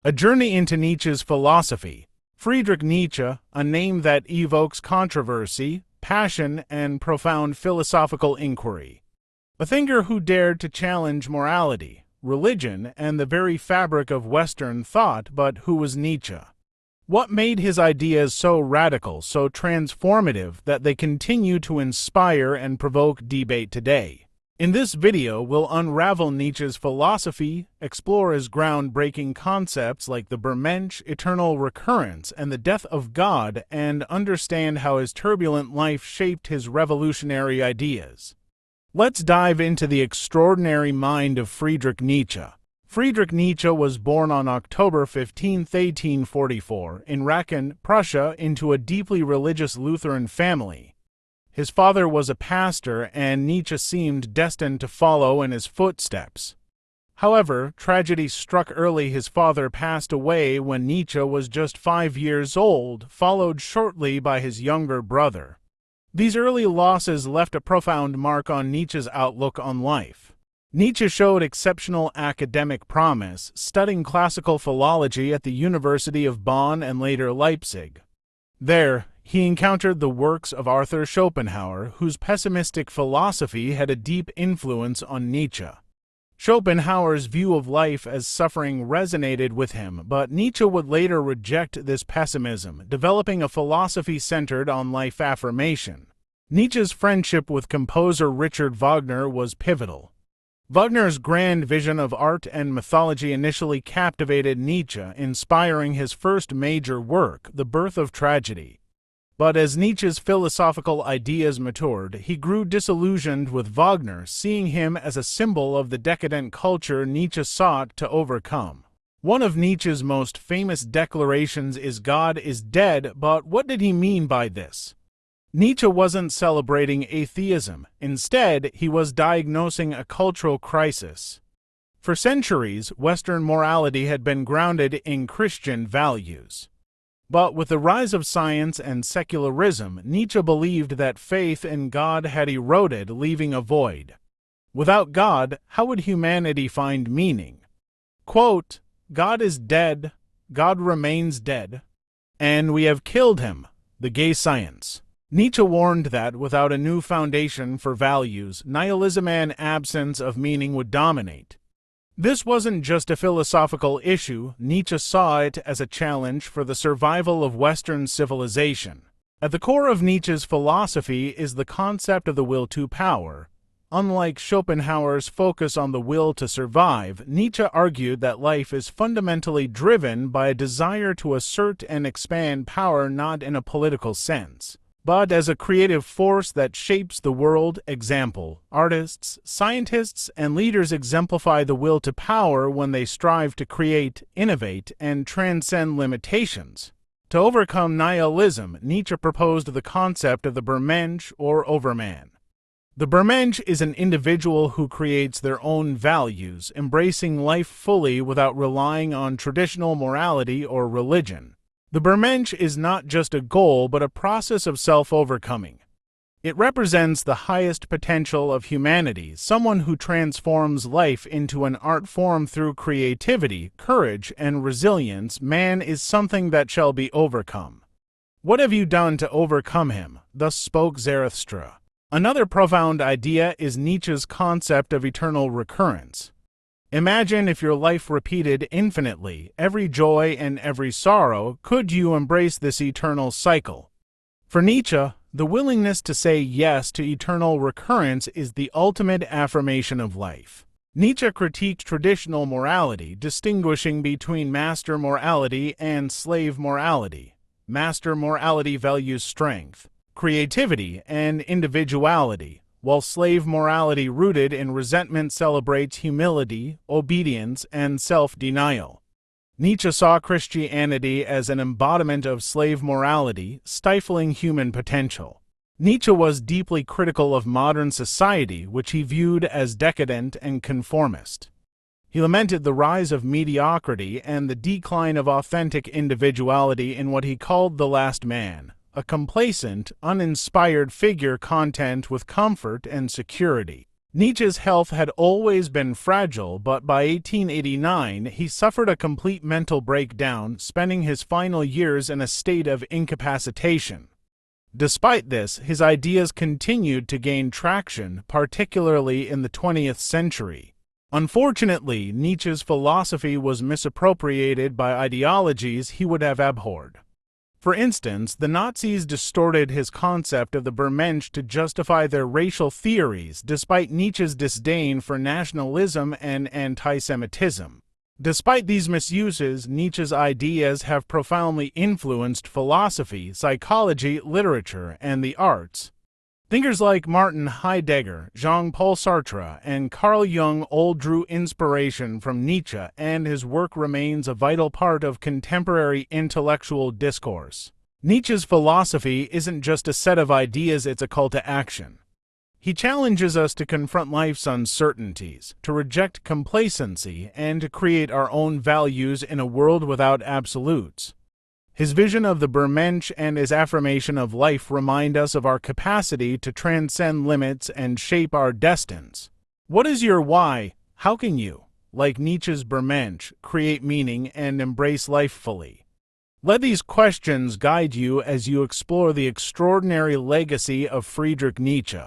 A journey into Nietzsche's philosophy. Friedrich Nietzsche, a name that evokes controversy, passion, and profound philosophical inquiry. A thinker who dared to challenge morality, religion, and the very fabric of Western thought, but who was Nietzsche? What made his ideas so radical, so transformative, that they continue to inspire and provoke debate today? In this video, we'll unravel Nietzsche's philosophy, explore his groundbreaking concepts like the Bermensch, eternal recurrence, and the death of God, and understand how his turbulent life shaped his revolutionary ideas. Let's dive into the extraordinary mind of Friedrich Nietzsche. Friedrich Nietzsche was born on October 15, 1844, in Racken, Prussia, into a deeply religious Lutheran family. His father was a pastor, and Nietzsche seemed destined to follow in his footsteps. However, tragedy struck early. His father passed away when Nietzsche was just 5 years old, followed shortly by his younger brother. These early losses left a profound mark on Nietzsche's outlook on life. Nietzsche showed exceptional academic promise, studying classical philology at the University of Bonn and later Leipzig. There, he encountered the works of Arthur Schopenhauer, whose pessimistic philosophy had a deep influence on Nietzsche. Schopenhauer's view of life as suffering resonated with him, but Nietzsche would later reject this pessimism, developing a philosophy centered on life affirmation. Nietzsche's friendship with composer Richard Wagner was pivotal. Wagner's grand vision of art and mythology initially captivated Nietzsche, inspiring his first major work, The Birth of Tragedy. But as Nietzsche's philosophical ideas matured, he grew disillusioned with Wagner, seeing him as a symbol of the decadent culture Nietzsche sought to overcome. One of Nietzsche's most famous declarations is "God is dead," but what did he mean by this? Nietzsche wasn't celebrating atheism. Instead, he was diagnosing a cultural crisis. For centuries, Western morality had been grounded in Christian values. But with the rise of science and secularism, Nietzsche believed that faith in God had eroded, leaving a void. Without God, how would humanity find meaning? Quote, "God is dead, God remains dead, and we have killed him, the gay science." Nietzsche warned that without a new foundation for values, nihilism and absence of meaning would dominate. This wasn't just a philosophical issue. Nietzsche saw it as a challenge for the survival of Western civilization. At the core of Nietzsche's philosophy is the concept of the will to power. Unlike Schopenhauer's focus on the will to survive, Nietzsche argued that life is fundamentally driven by a desire to assert and expand power, not in a political sense, but as a creative force that shapes the world. Example: artists, scientists, and leaders exemplify the will to power when they strive to create, innovate, and transcend limitations. To overcome nihilism, Nietzsche proposed the concept of the Bermensch, or overman. The Bermensch is an individual who creates their own values, embracing life fully without relying on traditional morality or religion. The Bermensch is not just a goal, but a process of self-overcoming. It represents the highest potential of humanity, someone who transforms life into an art form through creativity, courage, and resilience. Man is something that shall be overcome. What have you done to overcome him? Thus spoke Zarathustra. Another profound idea is Nietzsche's concept of eternal recurrence. Imagine if your life repeated infinitely, every joy and every sorrow. Could you embrace this eternal cycle? For Nietzsche, the willingness to say yes to eternal recurrence is the ultimate affirmation of life. Nietzsche critiqued traditional morality, distinguishing between master morality and slave morality. Master morality values strength, creativity, and individuality, while slave morality rooted in resentment celebrates humility, obedience, and self-denial. Nietzsche saw Christianity as an embodiment of slave morality, stifling human potential. Nietzsche was deeply critical of modern society, which he viewed as decadent and conformist. He lamented the rise of mediocrity and the decline of authentic individuality in what he called the last man, a complacent, uninspired figure content with comfort and security. Nietzsche's health had always been fragile, but by 1889 he suffered a complete mental breakdown, spending his final years in a state of incapacitation. Despite this, his ideas continued to gain traction, particularly in the 20th century. Unfortunately, Nietzsche's philosophy was misappropriated by ideologies he would have abhorred. For instance, the Nazis distorted his concept of the Bermensch to justify their racial theories, despite Nietzsche's disdain for nationalism and anti-Semitism. Despite these misuses, Nietzsche's ideas have profoundly influenced philosophy, psychology, literature, and the arts. Thinkers like Martin Heidegger, Jean-Paul Sartre, and Carl Jung all drew inspiration from Nietzsche, and his work remains a vital part of contemporary intellectual discourse. Nietzsche's philosophy isn't just a set of ideas, it's a call to action. He challenges us to confront life's uncertainties, to reject complacency, and to create our own values in a world without absolutes. His vision of the Bermensch and his affirmation of life remind us of our capacity to transcend limits and shape our destinies. What is your why? How can you, like Nietzsche's Bermensch, create meaning and embrace life fully? Let these questions guide you as you explore the extraordinary legacy of Friedrich Nietzsche.